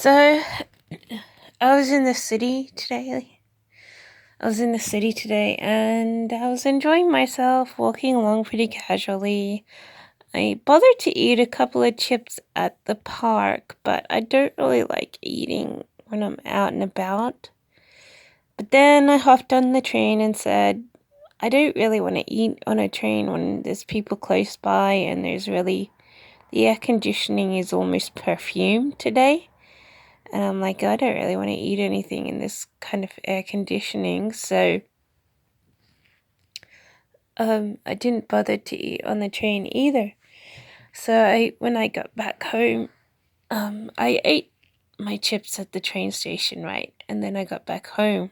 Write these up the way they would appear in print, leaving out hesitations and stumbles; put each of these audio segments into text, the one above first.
So I was in the city today. And I was enjoying myself, walking along pretty casually. I bothered to eat a couple of chips at the park, but I don't really like eating when I'm out and about. But then I hopped on the train and said, I don't really want to eat on a train when there's people close by and the air conditioning is almost perfume today. And I'm like, I don't really want to eat anything in this kind of air conditioning. So I didn't bother to eat on the train either. So when I got back home, I ate my chips at the train station, right? And then I got back home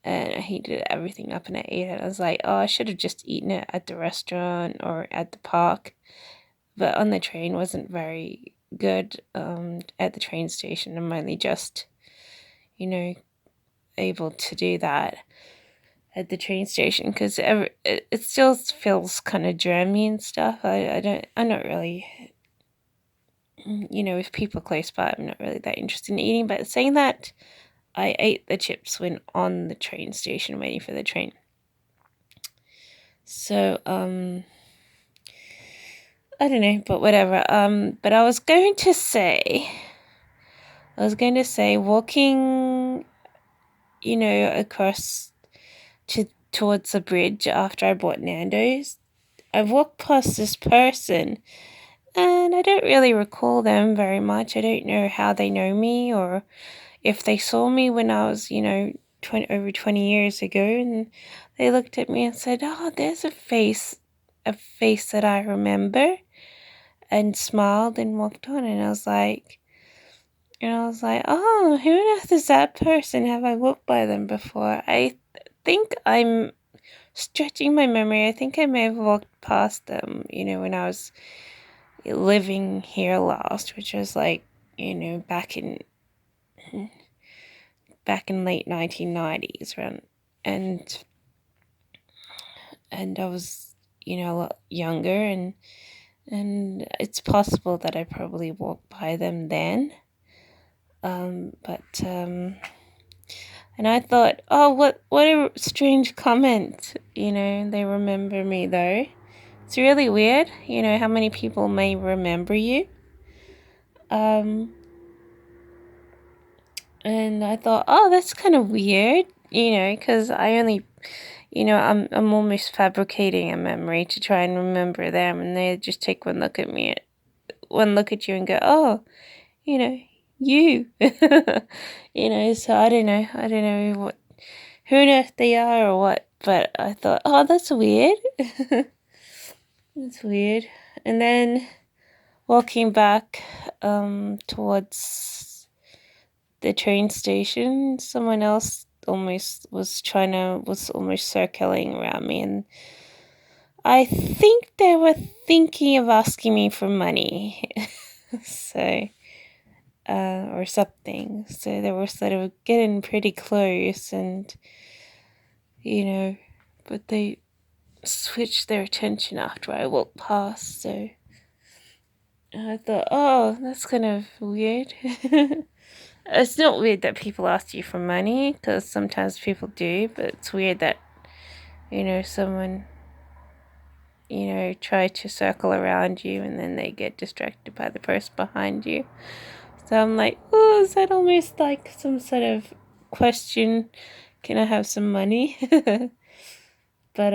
and I heated everything up and I ate it. I was like, oh, I should have just eaten it at the restaurant or at the park. But on the train wasn't very good. At the train station, I'm only just, able to do that at the train station because it still feels kind of germy and stuff. I'm not really, with people close by, I'm not really that interested in eating. But saying that, I ate the chips when on the train station waiting for the train. So, I don't know, but whatever. But I was going to say, walking, across towards the bridge after I bought Nando's, I walked past this person and I don't really recall them very much. I don't know how they know me or if they saw me when I was, 20 over 20 years ago, and they looked at me and said, "Oh, there's a face that I remember," and smiled and walked on. And I was like, "Oh, who on earth is that person? Have I walked by them before?" I think I'm stretching my memory. I think I may have walked past them, when I was living here last, which was like, back in late 1990s, around, and I was, a lot younger, and it's possible that I probably walked by them then. And I thought, oh, what a strange comment. They remember me though. It's really weird, how many people may remember you. And I thought, oh, that's kind of weird, because I only, I'm almost fabricating a memory to try and remember them, and they just take one look at you and go, oh, you know, you, So I don't know who on earth they are or what, but I thought, oh, that's weird. That's weird. And then walking back, towards the train station, someone else was almost circling around me, and I think they were thinking of asking me for money. So, or something. So they were sort of getting pretty close, and, but they switched their attention after I walked past, so I thought, oh, that's kind of weird. It's not weird that people ask you for money, because sometimes people do, but it's weird that, someone, try to circle around you and then they get distracted by the person behind you. So I'm like, oh, is that almost like some sort of question? Can I have some money? But,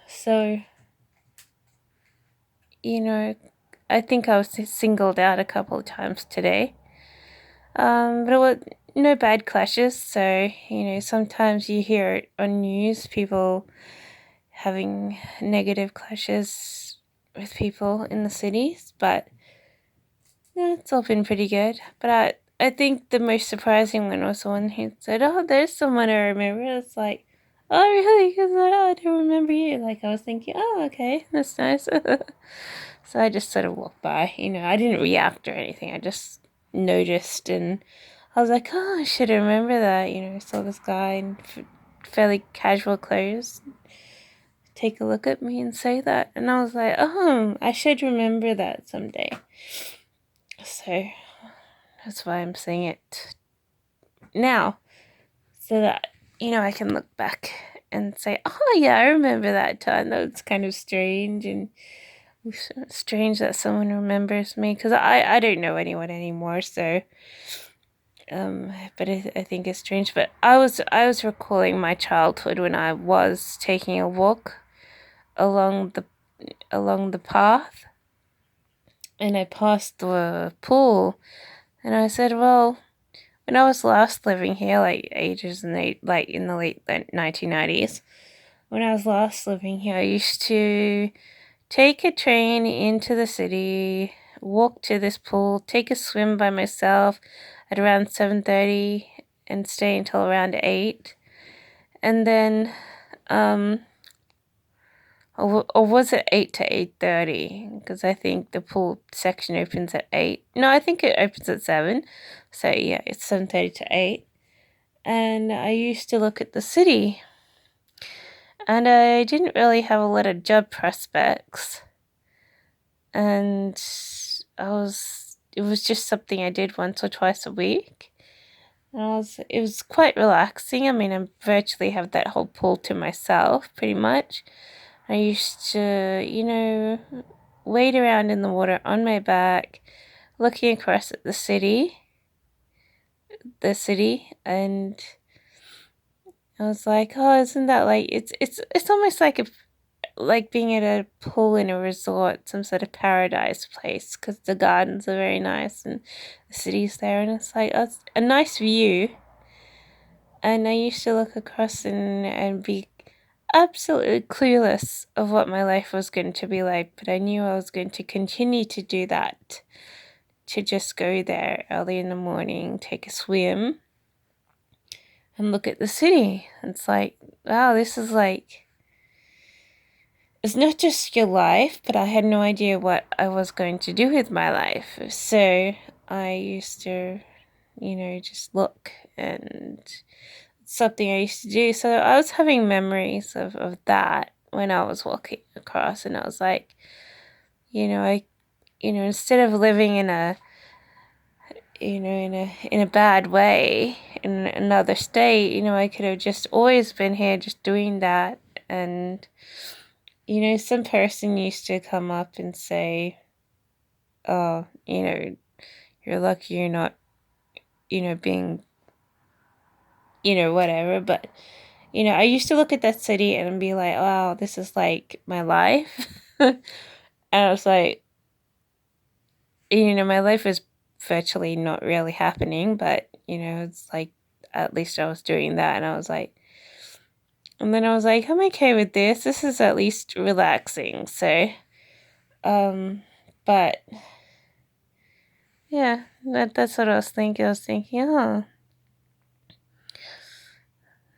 so, I think I was singled out a couple of times today. But it was no bad clashes. So, sometimes you hear it on news, people having negative clashes with people in the cities. But no, it's all been pretty good. But I think the most surprising one was the one who said, oh, there's someone I remember. It's like, oh, really? Because I don't remember you. Like, I was thinking, oh, okay, that's nice. So I just sort of walked by. I didn't react or anything. I just noticed, and I was like, oh, I should remember that. I saw this guy in fairly casual clothes take a look at me and say that. And I was like, oh, I should remember that someday. So that's why I'm saying it now, so that, I can look back and say, oh yeah, I remember that time. That was kind of strange, and strange that someone remembers me, because I don't know anyone anymore. So, but I think it's strange. But I was recalling my childhood when I was taking a walk along the path, and I passed the pool, and I said, well, when I was last living here, like like in the late 1990s, when I was last living here, I used to take a train into the city, walk to this pool, take a swim by myself at around 7:30, and stay until around 8. And then, or was it 8 to 8:30? Because I think the pool section opens at 8. No, I think it opens at 7. So yeah, it's 7:30 to 8. And I used to look at the city, and I didn't really have a lot of job prospects. And it was just something I did once or twice a week. And it was quite relaxing. I mean, I virtually have that whole pool to myself, pretty much. I used to, wade around in the water on my back, looking across at the city, and I was like, oh, isn't that like, it's almost like being at a pool in a resort, some sort of paradise place, because the gardens are very nice and the city's there, and it's like, oh, it's a nice view. And I used to look across and be absolutely clueless of what my life was going to be like, but I knew I was going to continue to do that, to just go there early in the morning, take a swim, and look at the city. It's like, wow, this is like, it's not just your life, but I had no idea what I was going to do with my life. So I used to, just look, and it's something I used to do. So I was having memories of that when I was walking across, and I was like, instead of living in a, in a bad way in another state, I could have just always been here just doing that. And some person used to come up and say, oh, you're lucky you're not, being, whatever. But, I used to look at that city and be like, wow, this is like my life. And I was like, my life is virtually not really happening, but, it's like, at least I was doing that. And then I was like, I'm okay with this. This is at least relaxing. So, but yeah, that's what I was thinking. I was thinking, oh,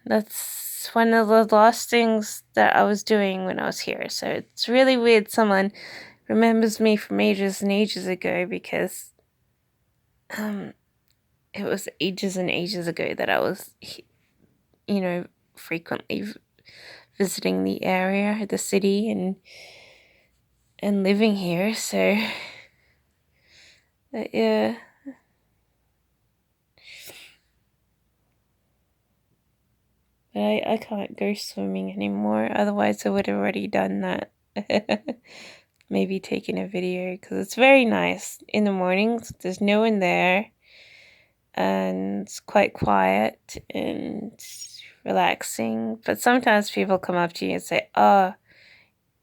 that's one of the last things that I was doing when I was here. So it's really weird someone remembers me from ages and ages ago, because it was ages and ages ago that I was, frequently visiting the area, the city, and living here. So, yeah. But I can't go swimming anymore. Otherwise, I would have already done that. Maybe taken a video, because it's very nice in the mornings. There's no one there, and it's quite quiet and relaxing. But sometimes people come up to you and say, oh,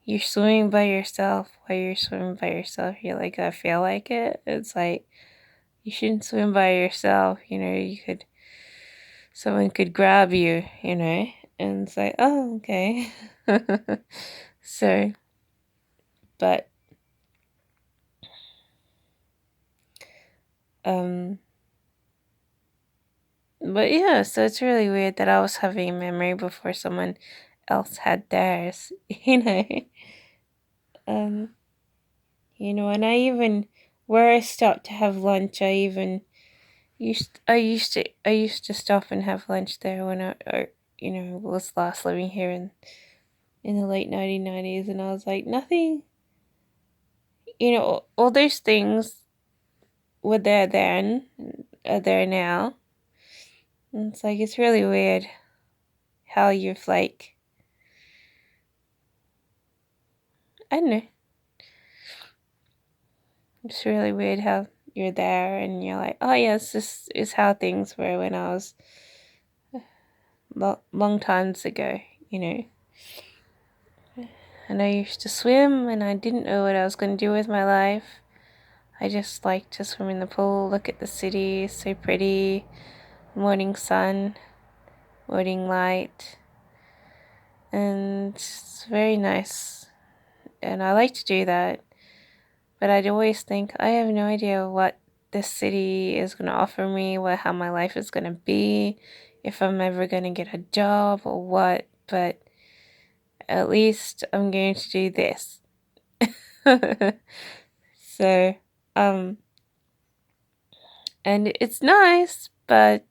you're swimming by yourself. Why you're swimming by yourself? You're like, I feel like it. It's like, you shouldn't swim by yourself. Someone could grab you, and it's like, oh, okay. So, but, um, but yeah, so it's really weird that I was having a memory before someone else had theirs, Um, and where I stopped to have lunch, I used to stop and have lunch there when was last living here in the late 1990s, and I was like, nothing, all those things were there then are there now. And it's like, it's really weird how you've like, I don't know, it's really weird how you're there and you're like, oh yes, this is how things were when I was long times ago, you know. And I used to swim and I didn't know what I was going to do with my life. I just liked to swim in the pool, look at the city, so pretty, morning sun, morning light, and it's very nice. And I like to do that, but I'd always think, I have no idea what this city is going to offer me, how my life is going to be, if I'm ever going to get a job or what, but at least I'm going to do this. So, and it's nice, but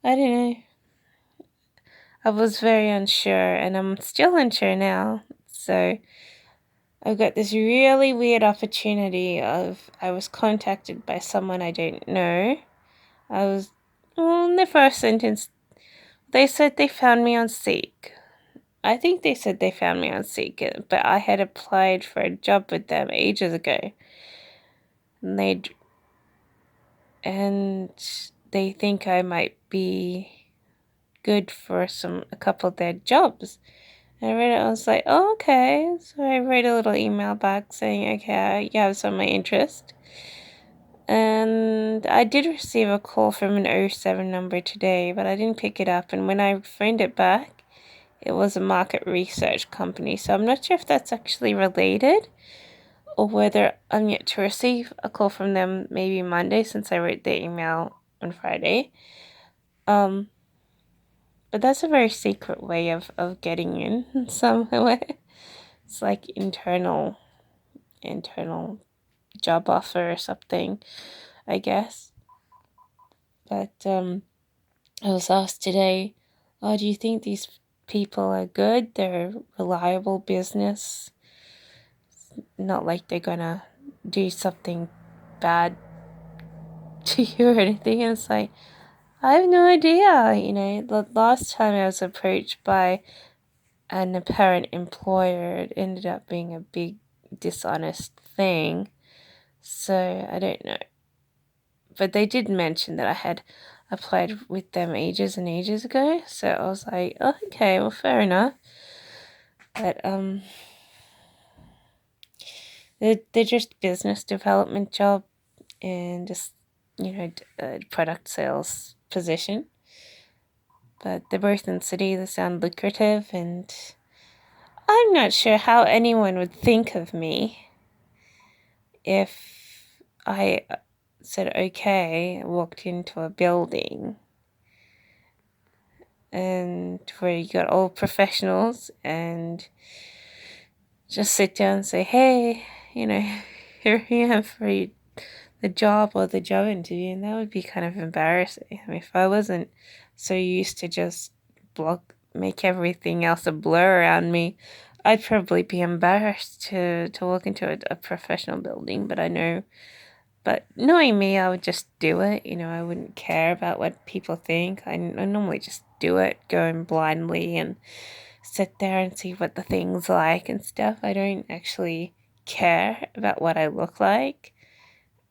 I don't know. I was very unsure, and I'm still unsure now. So I've got this really weird opportunity of I was contacted by someone I don't know. In the first sentence, they said they found me on Seek. I think they said they found me on Seek, but I had applied for a job with them ages ago. And they think I might be good for a couple of their jobs. And I read it, I was like, oh, okay. So I wrote a little email back saying, okay, you have some of my interest. And I did receive a call from an '07 number today, but I didn't pick it up. And when I phoned it back, it was a market research company. So I'm not sure if that's actually related or whether I'm yet to receive a call from them maybe Monday, since I wrote the email on Friday. But that's a very secret way of getting in some way. It's like internal job offer or something, I guess. But I was asked today, oh, do you think these people are good? They're reliable business. Not like they're gonna do something bad to you or anything. And it's like, I have no idea. You know, the last time I was approached by an apparent employer, it ended up being a big dishonest thing. So I don't know. But they did mention that I had applied with them ages and ages ago. So I was like, oh, okay, well, fair enough. But they're just business development job and just, you know, product sales position. But they're both in the city. They sound lucrative, and I'm not sure how anyone would think of me if I said okay, walked into a building and where you got all professionals and just sit down and say, hey, you know, here I am for the job or the job interview. And that would be kind of embarrassing. I mean, if I wasn't so used to just make everything else a blur around me, I'd probably be embarrassed to walk into a professional building. But knowing me, I would just do it. You know, I wouldn't care about what people think. I normally just do it, going blindly and sit there and see what the thing's like and stuff. I don't actually care about what I look like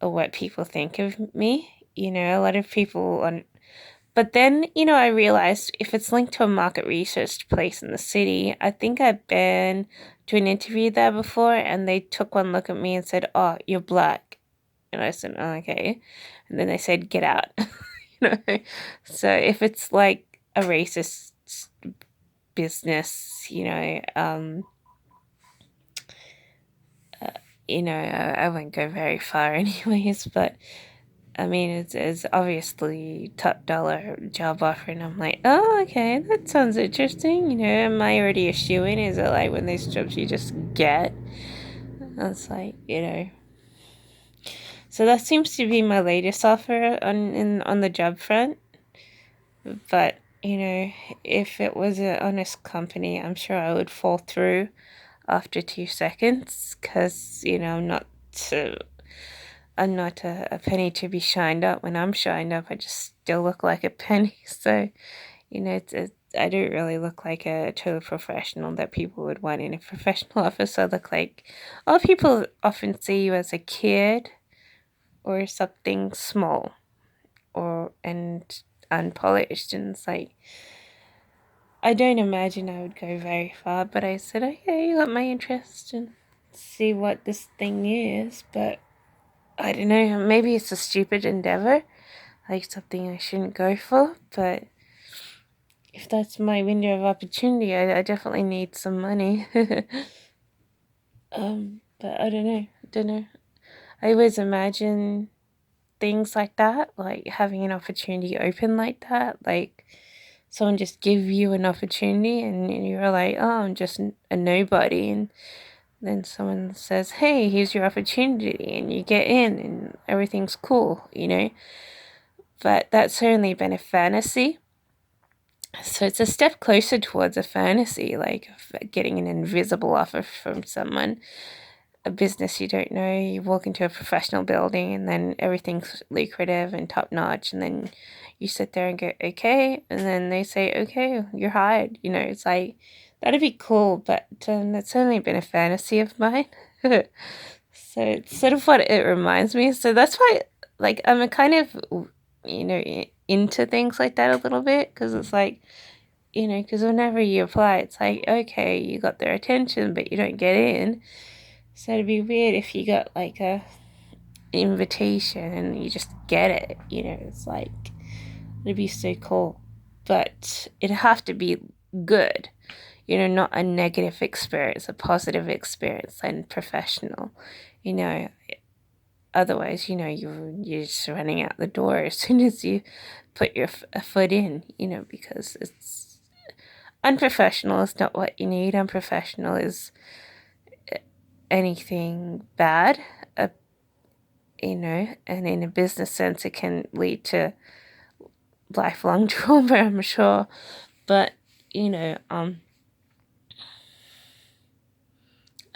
or what people think of me. You know, a lot of people on. But then, you know, I realized if it's linked to a market research place in the city, I think I've been to an interview there before and they took one look at me and said, oh, you're black. And I said, oh, okay. And then they said, get out. You know, so if it's like a racist business, I won't go very far anyways, but I mean, it's obviously top dollar job offer, and I'm like, oh, okay, that sounds interesting. You know, am I already a shoo-in? Is it like when these jobs you just get? It's like, you know. So that seems to be my latest offer on the job front. But, you know, if it was an honest company, I'm sure I would fall through after 2 seconds because, you know, I'm not I'm not a penny to be shined up. When I'm shined up, I just still look like a penny. So, I don't really look like a total professional that people would want in a professional office. I look like, a lot of people often see you as a kid or something small and unpolished. And it's like, I don't imagine I would go very far, but I said, okay, you got my interest and see what this thing is. But I don't know, maybe it's a stupid endeavor, like something I shouldn't go for, but if that's my window of opportunity, I definitely need some money. But I don't know. I always imagine things like that, like having an opportunity open like that, like someone just give you an opportunity and you're like, oh, I'm just a nobody, and then someone says, hey, here's your opportunity, and you get in and everything's cool, But that's certainly been a fantasy. So it's a step closer towards a fantasy, like getting an invisible offer from someone, a business you don't know. You walk into a professional building and then everything's lucrative and top notch, and then you sit there and go, okay, and then they say, okay, you're hired. It's like, that'd be cool, but that's only been a fantasy of mine. So it's sort of what it reminds me. So that's why, like, I'm a kind of, into things like that a little bit, because it's like, because whenever you apply, it's like, okay, you got their attention, but you don't get in. So it'd be weird if you got like a invitation and you just get it, it's like, it'd be so cool. But it'd have to be good, not a negative experience, a positive experience and professional, you know. Otherwise, you're just running out the door as soon as you put your a foot in, because it's unprofessional. Is not what you need. Unprofessional is anything bad, and in a business sense, it can lead to lifelong trauma, I'm sure. But, I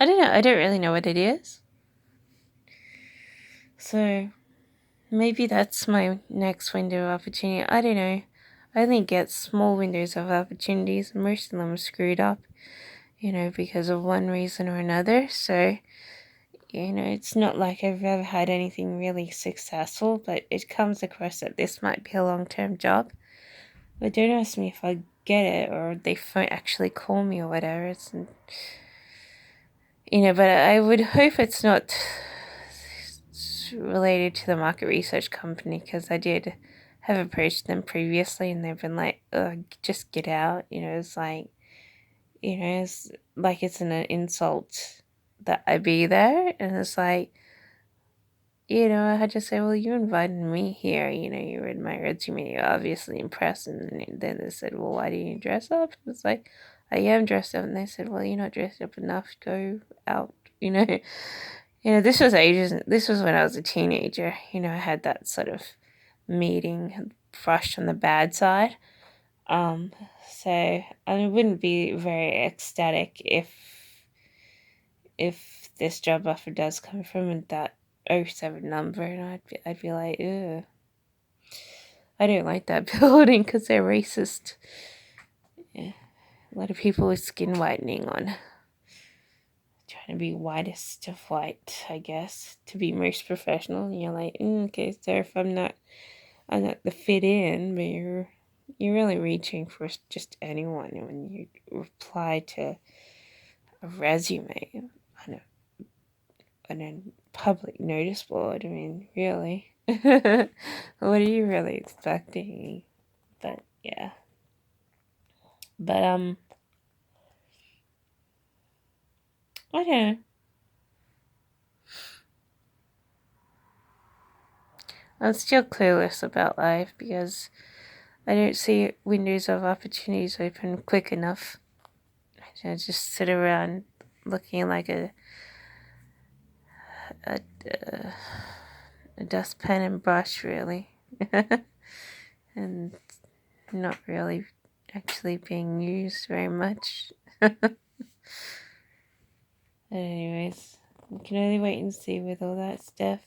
don't know. I don't really know what it is. So maybe that's my next window of opportunity. I don't know. I only get small windows of opportunities. Most of them are screwed up, because of one reason or another. So, it's not like I've ever had anything really successful, but it comes across that this might be a long-term job. But don't ask me if I get it or they won't actually call me or whatever. But I would hope it's not related to the market research company, because I did have approached them previously and they've been like, just get out. It's like, it's an insult that I be there. And it's like, I had to say, well, you invited me here, you read my resume, you're obviously impressed. And then they said, well, why do you dress up? It's like, I am dressed up. And they said, well, you're not dressed up enough, go out, this was ages, this was when I was a teenager, I had that sort of meeting brushed on the bad side. So I wouldn't be very ecstatic if this job offer does come from that 07 number, and I'd be like, ew, I don't like that building because they're racist. Yeah, a lot of people with skin whitening on, trying to be whitest of white, I guess, to be most professional. And you're like, okay, so if I'm not the fit in, but you're really reaching for just anyone when you reply to a resume on a public notice board. I mean, really. What are you really expecting? But yeah. But I don't know. I'm still clueless about life because I don't see windows of opportunities open quick enough. I just sit around looking like a, a dustpan and brush, really. And not really actually being used very much. Anyways, we can only wait and see with all that stuff.